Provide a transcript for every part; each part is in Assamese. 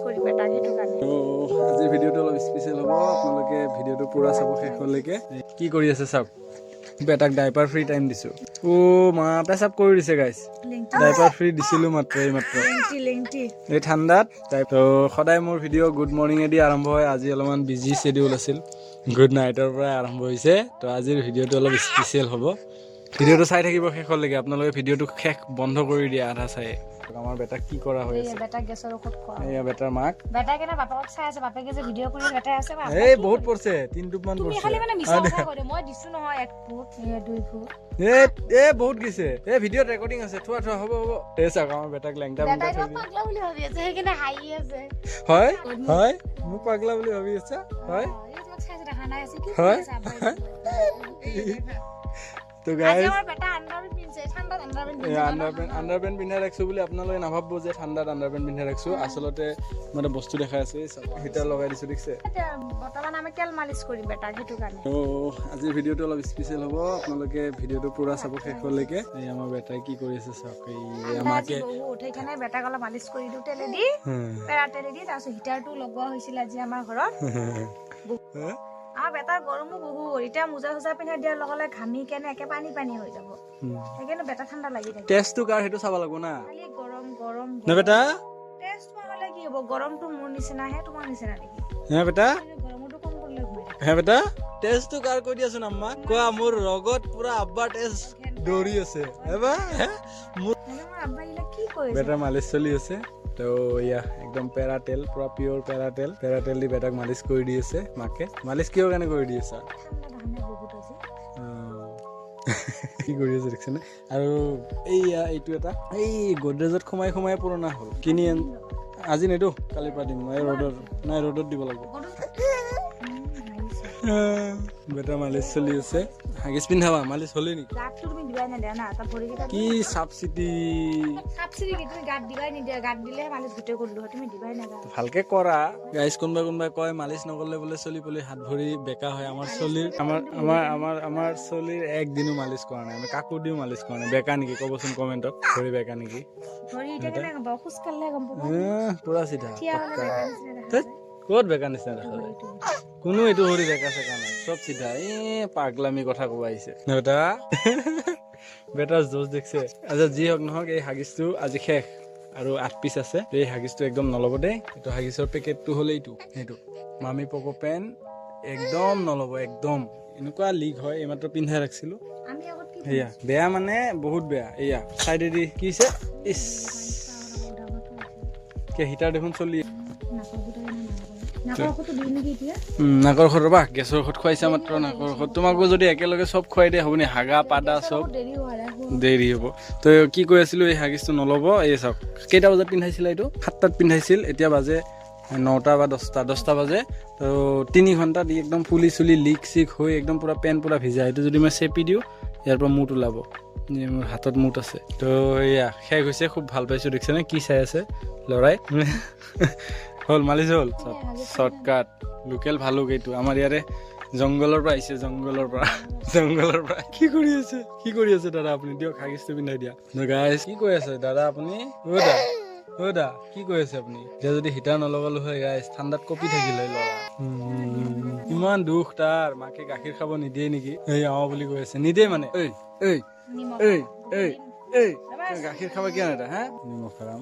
কৰি বেটাক সেইটো কাৰণে। তো আজি ভিডিঅ'টো অলপ স্পেচিয়েল হ'ব, আপোনালোকে ভিডিঅ'টো পুৰা চাব শেষলৈকে। কি কৰি আছে চাওক, বেটাক ডাইপাৰ ফ্ৰী টাইম দিছোঁ। মা পেচাব কৰি দিছে গাইছ, ডাইপাৰ ফ্ৰী দিছিলোঁ মাত্ৰ এই ঠাণ্ডাত। তো সদায় মোৰ ভিডিঅ' গুড মৰ্ণিঙেদি আৰম্ভ হয়, আজি অলপমান বিজি শ্বেডিউল আছিল, গুড নাইটৰ পৰা আৰম্ভ হৈছে। তো আজিৰ ভিডিঅ'টো অলপ স্পেচিয়েল হ'ব, ভিডিঅ'টো চাই থাকিব শেষলৈকে। আপোনালোকে ভিডিঅ'টো শেষ বন্ধ কৰি দিয়ে আধা চাই। আমাৰ বেটাক কি কৰা হৈ আছে, বেটাক গেছৰ ঔষধ খোৱা, এয়া বেটাৰ মাক। বেটাকে না বাপেকক চাই আছে, বাপেকে যে ভিডিঅ' কৰি বেটাই আছে। এই বহুত পৰছে, 3 টোপমান তুমি পৰছে। খালি মানে মিছা কথা কৈ দে, মই দিছো নহয় 1 ফুট 2 ফুট। বহুত গিছে। ভিডিঅ'ত ৰেকৰ্ডিং আছে, থোৱা হ'ব। এই চাওক আমাৰ বেটাক লেংটা বেটাই মোক পাগলা বুলি ভাবি আছে, সেইকাৰণে হাঁহি আছে। হয় মোক পাগলা বুলি ভাবি আছা? হয় এই তোমাক চাই আছে, দেখা নাই আছে কি হয়। কৰিছে আব্বাই। তো গাইজ আমাৰ বেটা আন্ডাৰপেন্ট পিনছে, ঠাণ্ডাত আন্ডাৰপেন্ট পিনছে। আন্ডাৰপেন্ট পিন্ধাই ৰাখছো বুলি আপোনালোকে নাভাবব যে ঠাণ্ডাত আন্ডাৰপেন্ট পিন্ধাই ৰাখছো। আচলতে মই এটা বস্তু দেখাই আছো, হিটাৰ লগাই দিছো, দেখিছে? বৰ্তমান আমি তেল মালিচ কৰিম বেটাক সেইটো কাৰণে। তো আজিৰ ভিডিঅ'টো অলপ স্পেচিয়েল হ'ব, আপোনালোকে ভিডিঅ'টো পুৰা চাব শেষলৈকে। এই আমাৰ বেটাই কি কৰি আছে চাওক, এই আমাকে উঠাই কেনে বেটাক অলপ মালিচ কৰি দিওঁ তেলেদি, পেৰা তেলেদি। তাৰপিছত হিটাৰটো লগোৱা হৈছিল আজি আমাৰ ঘৰত। আমাৰ বেটাৰ গৰমো বহুত, এতিয়া মোজা চোজা পিন্ধাই দিয়াৰ লগে লগে ঘামি কেনে একে পানী হৈ যাব, সেইকাৰণে বেটা ঠাণ্ডা লাগি থাকে। টেষ্টটো কাৰ সেইটো চাব লাগিব না। খালি গৰম না বেটা, টেষ্ট নহলে কি হ'ব? গৰমটো মোৰ নিচিনাহে, তোমাৰ নিচিনা নেকি? হে বেটা, গৰমটো কম কৰিলে ঘূৰি হে বেটা, টেষ্টটো কাৰ কৈ দিয়াচোন আম্মা। কোৱা, মোৰ ৰগত পুৰা আব্বাৰ টেষ্ট দৌৰি আছে। বেটাৰ মালিচ চলি আছে। তো এয়া একদম পেৰা তেল, পুৰা পিয়ৰ পেৰা তেল দি বেটাক মালিচ কৰি দি আছে মাকে। মালিচ কিহৰ কাৰণে কৰি দি আছা? কি কৰি আছে দেখিছেনে? আৰু এইটো এটা এই গডৰেজত সোমাই পুৰণা হ'ল, কিনি আজি নেদো, কালিৰ পৰা দিম। ৰ'দত দিব লাগিব। বেটাৰ মালিচ চলি আছে। হাগিছ পিন্ধাবা, মালিচ হ'লে নেকি? কি চাবচিটি ভালকে কৰা গাইজ। কোনোবাই কয় মালিচ নকৰিলে বোলে চলি পলি হাত ভৰি বেকা হয়। আমাৰ চলিৰ একদিনো মালিচ কৰা নাই, আমি কাকো দিও মালিচ কৰা নাই। বেকা নেকি ক'বচোন কমেণ্টত, ভৰি বেকা নেকি? পুৰা চিধা। ক'ত বেকা নিচিনা দেখা যায়? কোনো এইটো ভৰি বেকা চেকা নাই, চব চিধা। পাগলামি কথা ক'ব আহিছে বেটাৰ জোচ দেখছে। আচ্ছা, যি হওক নহওক, এই হাগিছটো আজি শেষ আৰু 8 পিচ আছে। এই হাগিছটো একদম নল'ব দেই। এইটো হাগিছৰ পেকেটটো হ'লে সেইটো মামি পকো পেন একদম নল'ব, একদম এনেকুৱা লিক হয়। এইমাত্ৰ পিন্ধাই ৰাখিছিলো, এয়া বেয়া মানে বহুত বেয়া। এয়া চাইডেদি কি হৈছে, হিটাৰ দেখোন চলি নাকৰ ঔষধ ৰ'বা, গেছৰ ঔষধ খুৱাইছা মাত্ৰ নাকৰ ঔষধ। তোমাকো যদি একেলগে চব খুৱাই দিয়ে হ'ব নি? হাগা পাদা চব দেৰি হ'ব। তো কি কৈ আছিলো, এই হাগিছটো নল'ব। এই চাওক, কেইটা বজাত পিন্ধাইছিলা? এইটো 7টাত পিন্ধাইছিল, এতিয়া বাজে 9টা বা 10টা বাজে। তো 3 ঘণ্টা দি একদম ফুলি চুলি লিক চিক হৈ একদম পুৰা পেণ্ট পুৰা ভিজা। এইটো যদি মই চেপি দিওঁ, ইয়াৰ পৰা মুঠ ওলাব। মোৰ হাতত মুঠ আছে। তো এয়া শেষ হৈছে, খুব ভাল পাইছোঁ। দেখিছেনে কি চাই আছে ল'ৰাই? হ'ল মালিচ হ'ল। শ্বৰ্টকাট লোকেল ভালুক এইটো, আমাৰ ইয়াৰে জংঘলৰ পৰা আহিছে, জংঘলৰ পৰা। কি কৰি আছে দাদা আপুনি? দিয়ক হাগিছটো পিন্ধাই দিয়া। গাইজ কি কৈ আছে দাদা আপুনি? দা কি কৈ আছে আপুনি? এতিয়া যদি হিটাৰ নলগালো হয় গাইজ, ঠাণ্ডাত কঁপি থাকিলে ল'ৰা। ইমান দুখ তাৰ, মাকে গাখীৰ খাব নিদিয়ে নেকি? বুলি কৈ আছে, নিদিয়ে মানে। গাখীৰ খাবা কিয় নেদা? হা, নিমখ খাম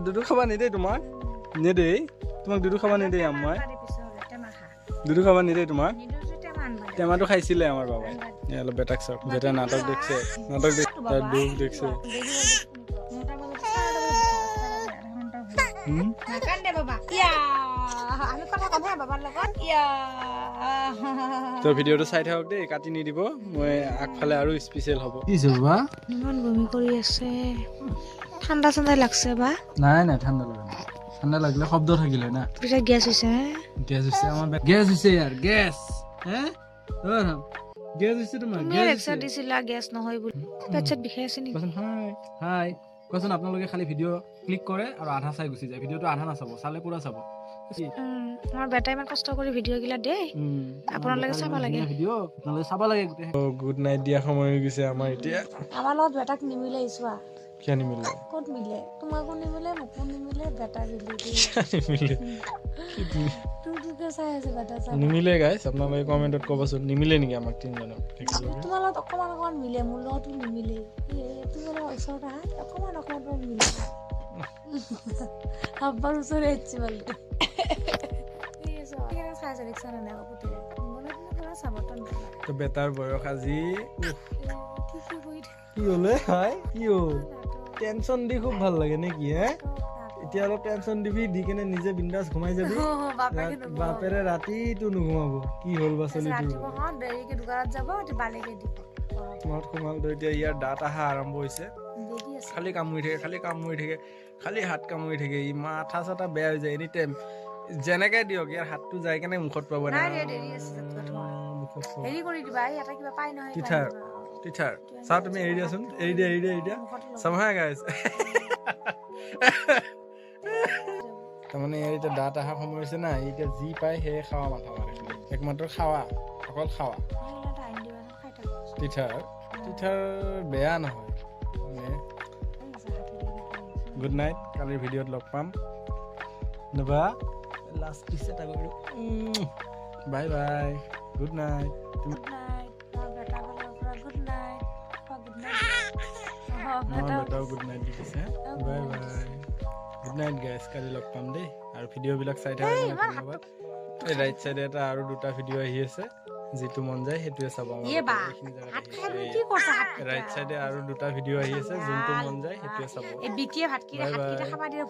দুধু খাবা নিদেই তোমাক? নেদেই তোমাক দুধু খাবা নিদেই আম্মাই? দুধু খাবা নিদেই তোমাক? টেমাটো খাইছিলে আমাৰ বাবাই। অলপ বেটাক চাওক, বেটা নাটক দেখছে, তাৰ দুখ দেখছে। তো ভিডিঅ'টো চাই থাকক দেই, কাটি নিদিব। মই আগফালে আৰু স্পেচিয়েল হ'ব। কি বাবা ইমান বমি কৰি আছে? ঠাণ্ডা লাগছে বা? নাই ঠাণ্ডা লগা নাই। ঠাণ্ডা লাগিলে শব্দ থাকিলে না। পিছত গেছ হৈছে আমাৰ গেছ হৈছে ইয়াৰ গেছ। গেছ হৈছে তোমাৰ? গেছ নহয় বুলি পেটত বিষাই আছে নেকি? হাই কোৱাচোন। আপোনালোকে খালি ভিডিঅ' ক্লিক কৰে আৰু আধা চাই গুচি যায়। ভিডিঅ'টো আধা নাচাব, চালে পুৰা চাব। আমাৰ বেটাই ইমান কষ্ট কৰি ভিডিঅ' গিলা দেই, আপোনালোকে চাব লাগে। গুড নাইট দিয়া সময় হৈ গৈছে আমাৰ এতিয়া। আমাৰ লগত বেটাক নিমিলে চোৱা। কিয় নিমিলে ক'ত মিলে তোমাকো নিমিলে মোকো নিমিলে বেটা নিমিলে তোকে চাই আছে বেটা চাই নিমিলে গাইছ আপোনালোকে কমেণ্টত ক'বচোন নিমিলে নেকি আমাক তিনিজনক তোমাৰ লগত অকণমান মিলে মোৰ লগতো নিমিলে তোমাৰ ওচৰত আহা অকণমান মিলে আব্বাৰ ওচৰত আহিছে বোলে চাইছে দেখিছা নে নাই পুতিলে তো বেটাৰ বয়স আজি কি হ'লে হয় কি হ'ল টেনচন দি খুব ভাল লাগে নে কি হে এতিয়া অলপ টেনচন দিবি দি কেনে নিজে বিন্দাছ ঘুমাই যাবি বাপেৰে ৰাতিটো নুঘুমাব কি হ'ল বা চলিটো দেৰিকে দোকানত যাব বালিকে দিব মত সোমাল তো এতিয়া ইয়াৰ দাঁত আহা আৰম্ভ হৈছে খালি কামুৰি থাকে খালি হাত কামুৰি থাকে ই মাথা চাথা বেয়া হৈ যায় এনি টাইম যেনেকে দিয়ক ইয়াৰ হাতটো যাই কেনে মুখত পাব হেৰি কৰি দিবা এটা কিবা পাই নহয় টিচাৰ চাও তুমি এৰি দিয়াচোন এৰি দিয়া চাব হা গাইছ তাৰমানে ইয়াৰ এতিয়া দাঁত অহা সময় হৈছে না এতিয়া যি পায় সেয়ে খাৱা মাথা মাৰে একমাত্ৰ খাৱা অকল খাৱা টিচাৰ বেয়া নহয় মানে গুড নাইট কালিৰ ভিডিঅ'ত লগ পাম নবা লাষ্ট কিছ এটা কৰো bye bye good night good night বেটাও গুড নাইট দিছে বাই বাই গুড নাইট গাইছ কালি লগ পাম দেই আৰু ভিডিঅ'বিলাক চাই থকা ধন্যবাদ এই ৰাইট চাইডে এটা আৰু দুটা ভিডিঅ' আহি আছে যিটো মন যায় সেইটোৱে চাব ৰাইট চাইডে আৰু দুটা ভিডিঅ' আহি আছে যোনটো মন যায় সেইটোৱে চাব এই বিকিয়ে ভাতকিটা খাবা দিয়ে